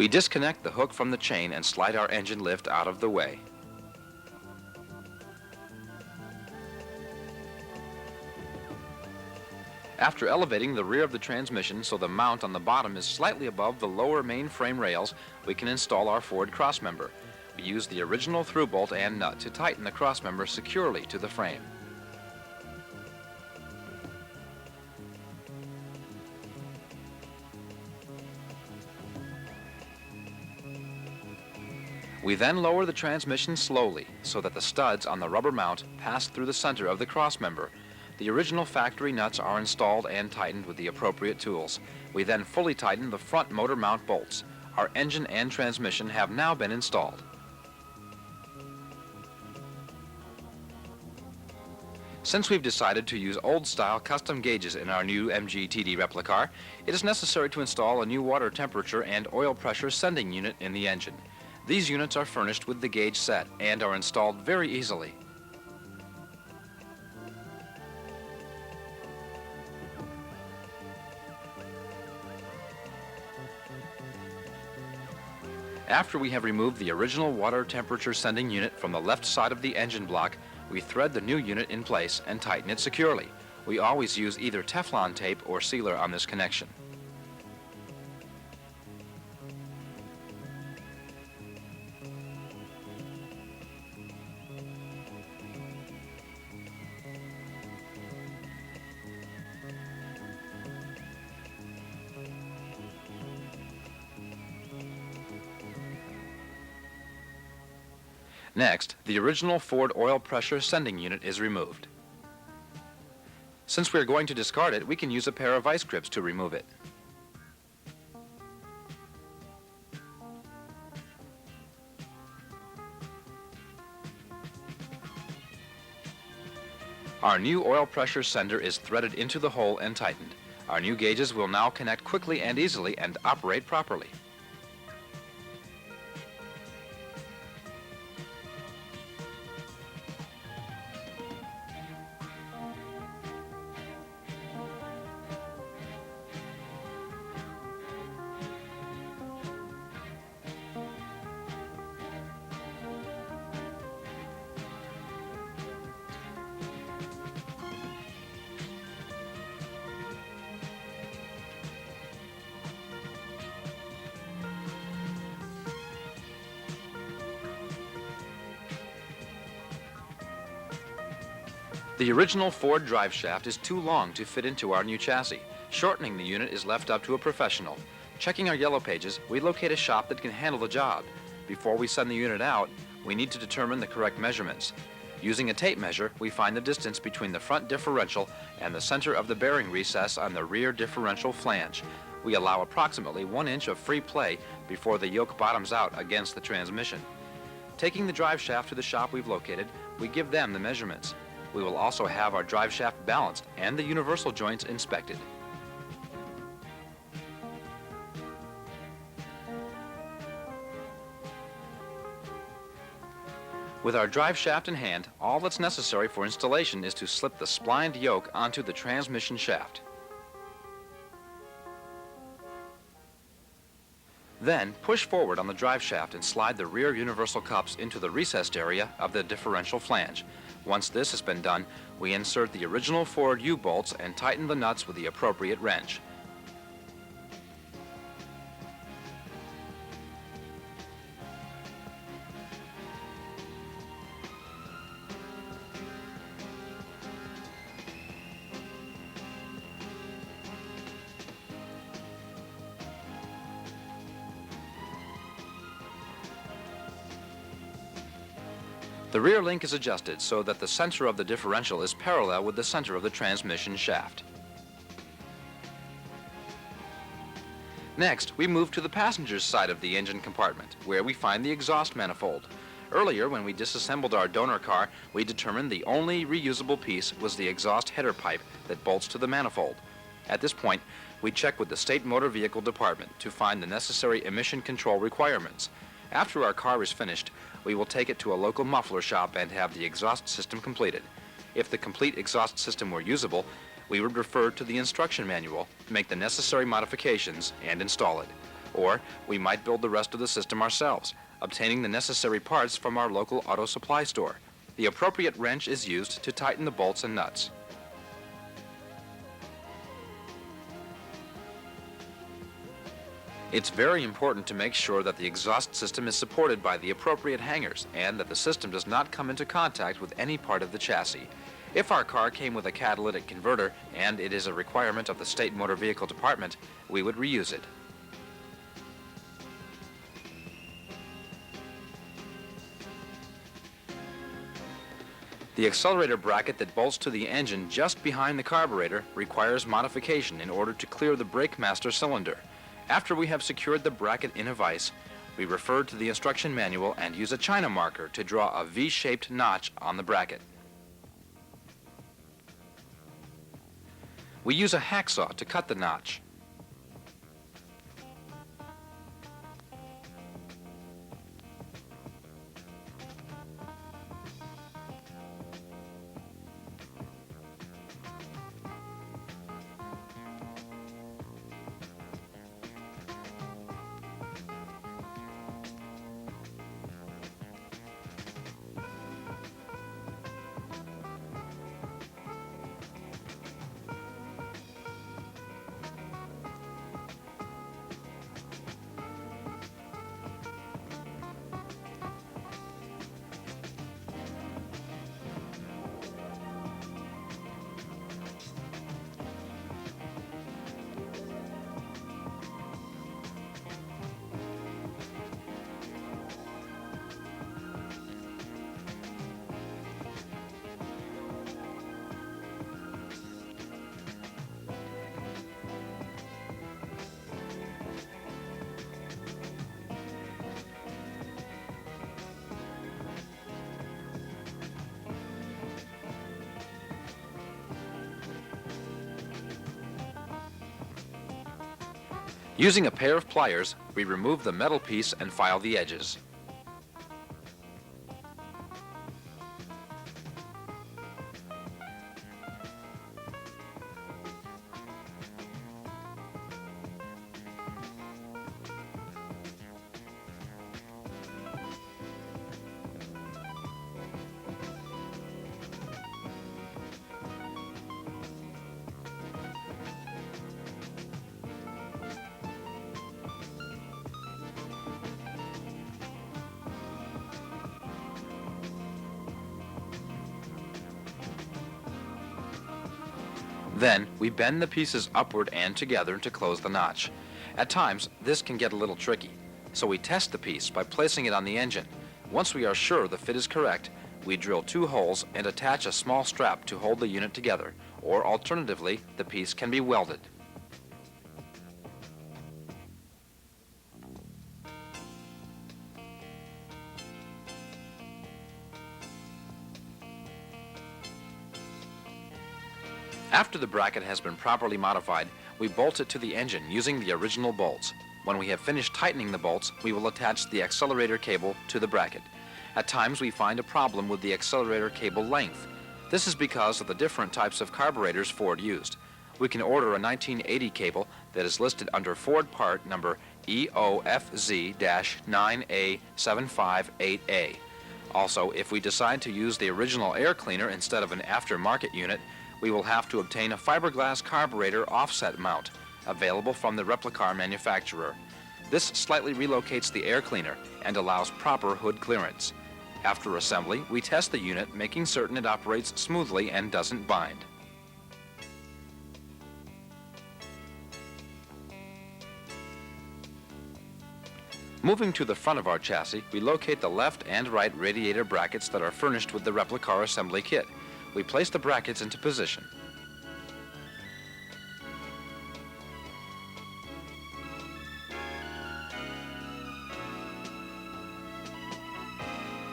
We disconnect the hook from the chain and slide our engine lift out of the way. After elevating the rear of the transmission so the mount on the bottom is slightly above the lower main frame rails, we can install our forward crossmember. We use the original through bolt and nut to tighten the crossmember securely to the frame. We then lower the transmission slowly so that the studs on the rubber mount pass through the center of the crossmember. The original factory nuts are installed and tightened with the appropriate tools. We then fully tighten the front motor mount bolts. Our engine and transmission have now been installed. Since we've decided to use old-style custom gauges in our new MG TD Replica, it is necessary to install a new water temperature and oil pressure sending unit in the engine. These units are furnished with the gauge set and are installed very easily. After we have removed the original water temperature sending unit from the left side of the engine block, we thread the new unit in place and tighten it securely. We always use either Teflon tape or sealer on this connection. Next, the original Ford oil pressure sending unit is removed. Since we are going to discard it, we can use a pair of vice grips to remove it. Our new oil pressure sender is threaded into the hole and tightened. Our new gauges will now connect quickly and easily and operate properly. The original Ford drive shaft is too long to fit into our new chassis. Shortening the unit is left up to a professional. Checking our yellow pages, we locate a shop that can handle the job. Before we send the unit out, we need to determine the correct measurements. Using a tape measure, we find the distance between the front differential and the center of the bearing recess on the rear differential flange. We allow approximately 1 inch of free play before the yoke bottoms out against the transmission. Taking the drive shaft to the shop we've located, we give them the measurements. We will also have our drive shaft balanced and the universal joints inspected. With our drive shaft in hand, all that's necessary for installation is to slip the splined yoke onto the transmission shaft. Then push forward on the drive shaft and slide the rear universal cups into the recessed area of the differential flange. Once this has been done, we insert the original Ford U-bolts and tighten the nuts with the appropriate wrench. The rear link is adjusted so that the center of the differential is parallel with the center of the transmission shaft. Next, we move to the passenger's side of the engine compartment, where we find the exhaust manifold. Earlier, when we disassembled our donor car, we determined the only reusable piece was the exhaust header pipe that bolts to the manifold. At this point, we check with the State Motor Vehicle Department to find the necessary emission control requirements. After our car is finished, we will take it to a local muffler shop and have the exhaust system completed. If the complete exhaust system were usable, we would refer to the instruction manual, make the necessary modifications, and install it. Or we might build the rest of the system ourselves, obtaining the necessary parts from our local auto supply store. The appropriate wrench is used to tighten the bolts and nuts. It's very important to make sure that the exhaust system is supported by the appropriate hangers and that the system does not come into contact with any part of the chassis. If our car came with a catalytic converter and it is a requirement of the State Motor Vehicle Department, we would reuse it. The accelerator bracket that bolts to the engine just behind the carburetor requires modification in order to clear the brake master cylinder. After we have secured the bracket in a vise, we refer to the instruction manual and use a China marker to draw a V-shaped notch on the bracket. We use a hacksaw to cut the notch. Using a pair of pliers, we remove the metal piece and file the edges. Then, we bend the pieces upward and together to close the notch. At times, this can get a little tricky, so we test the piece by placing it on the engine. Once we are sure the fit is correct, we drill 2 holes and attach a small strap to hold the unit together, or alternatively, the piece can be welded. After the bracket has been properly modified, we bolt it to the engine using the original bolts. When we have finished tightening the bolts, we will attach the accelerator cable to the bracket. At times we find a problem with the accelerator cable length. This is because of the different types of carburetors Ford used. We can order a 1980 cable that is listed under Ford part number EOFZ-9A758A. Also, if we decide to use the original air cleaner instead of an aftermarket unit, we will have to obtain a fiberglass carburetor offset mount, available from the Replica manufacturer. This slightly relocates the air cleaner and allows proper hood clearance. After assembly, we test the unit, making certain it operates smoothly and doesn't bind. Moving to the front of our chassis, we locate the left and right radiator brackets that are furnished with the Replica assembly kit. We place the brackets into position.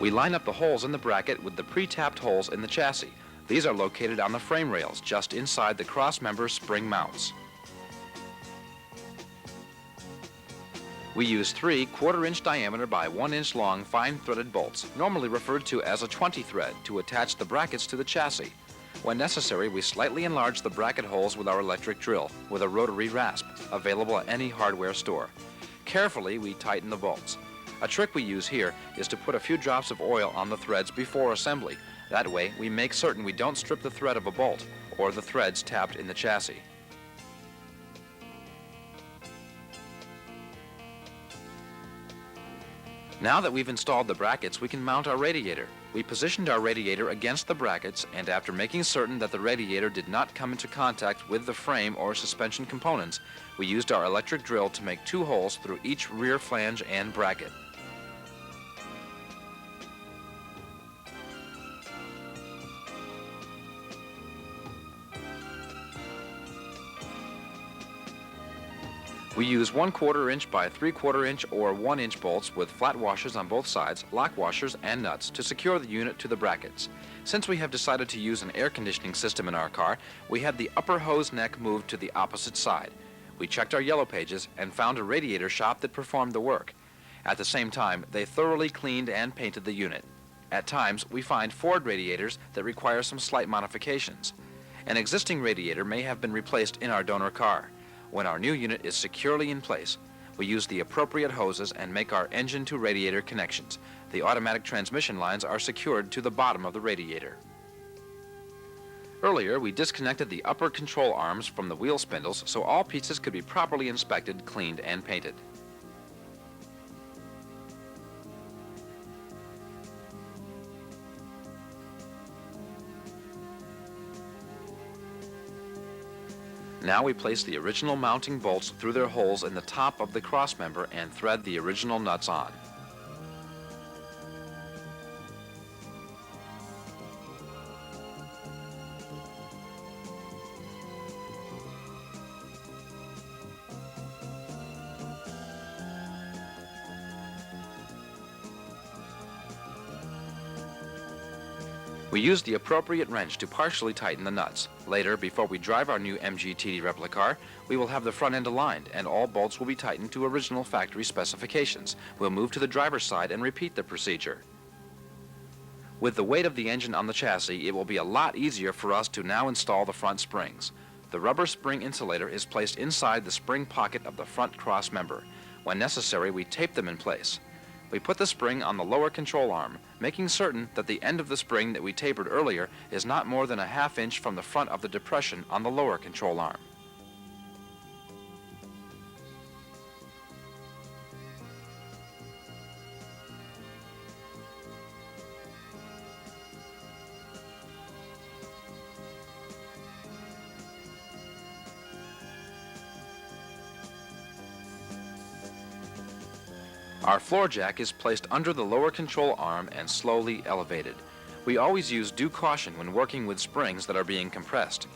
We line up the holes in the bracket with the pre-tapped holes in the chassis. These are located on the frame rails just inside the cross-member spring mounts. We use 3 1/4-inch diameter by 1-inch long fine threaded bolts, normally referred to as a 20 thread, to attach the brackets to the chassis. When necessary, we slightly enlarge the bracket holes with our electric drill with a rotary rasp, available at any hardware store. Carefully, we tighten the bolts. A trick we use here is to put a few drops of oil on the threads before assembly. That way, we make certain we don't strip the thread of a bolt or the threads tapped in the chassis. Now that we've installed the brackets, we can mount our radiator. We positioned our radiator against the brackets, and after making certain that the radiator did not come into contact with the frame or suspension components, we used our electric drill to make 2 holes through each rear flange and bracket. We use 1/4 inch by 3/4 inch or 1 inch bolts with flat washers on both sides, lock washers, and nuts to secure the unit to the brackets. Since we have decided to use an air conditioning system in our car, we had the upper hose neck moved to the opposite side. We checked our yellow pages and found a radiator shop that performed the work. At the same time, they thoroughly cleaned and painted the unit. At times, we find Ford radiators that require some slight modifications. An existing radiator may have been replaced in our donor car. When our new unit is securely in place, we use the appropriate hoses and make our engine-to-radiator connections. The automatic transmission lines are secured to the bottom of the radiator. Earlier, we disconnected the upper control arms from the wheel spindles so all pieces could be properly inspected, cleaned, and painted. Now we place the original mounting bolts through their holes in the top of the crossmember and thread the original nuts on. We use the appropriate wrench to partially tighten the nuts. Later, before we drive our new MG TD Replica car, we will have the front end aligned and all bolts will be tightened to original factory specifications. We'll move to the driver's side and repeat the procedure. With the weight of the engine on the chassis, it will be a lot easier for us to now install the front springs. The rubber spring insulator is placed inside the spring pocket of the front cross member. When necessary, we tape them in place. We put the spring on the lower control arm, making certain that the end of the spring that we tapered earlier is not more than a ½ inch from the front of the depression on the lower control arm. Our floor jack is placed under the lower control arm and slowly elevated. We always use due caution when working with springs that are being compressed.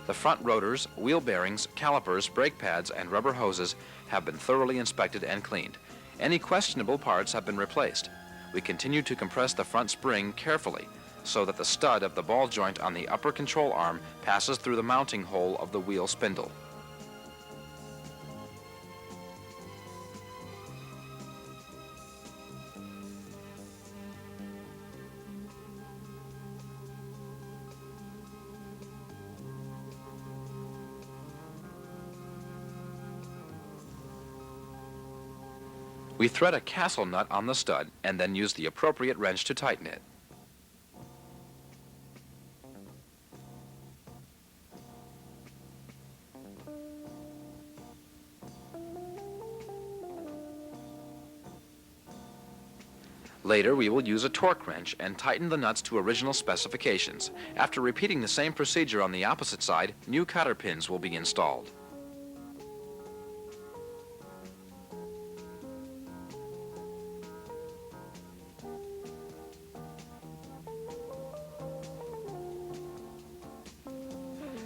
The front rotors, wheel bearings, calipers, brake pads, and rubber hoses have been thoroughly inspected and cleaned. Any questionable parts have been replaced. We continue to compress the front spring carefully so that the stud of the ball joint on the upper control arm passes through the mounting hole of the wheel spindle. We thread a castle nut on the stud and then use the appropriate wrench to tighten it. Later, we will use a torque wrench and tighten the nuts to original specifications. After repeating the same procedure on the opposite side, new cotter pins will be installed.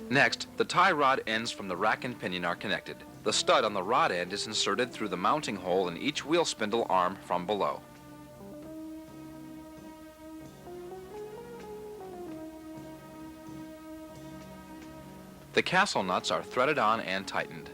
Next, the tie rod ends from the rack and pinion are connected. The stud on the rod end is inserted through the mounting hole in each wheel spindle arm from below. The castle nuts are threaded on and tightened.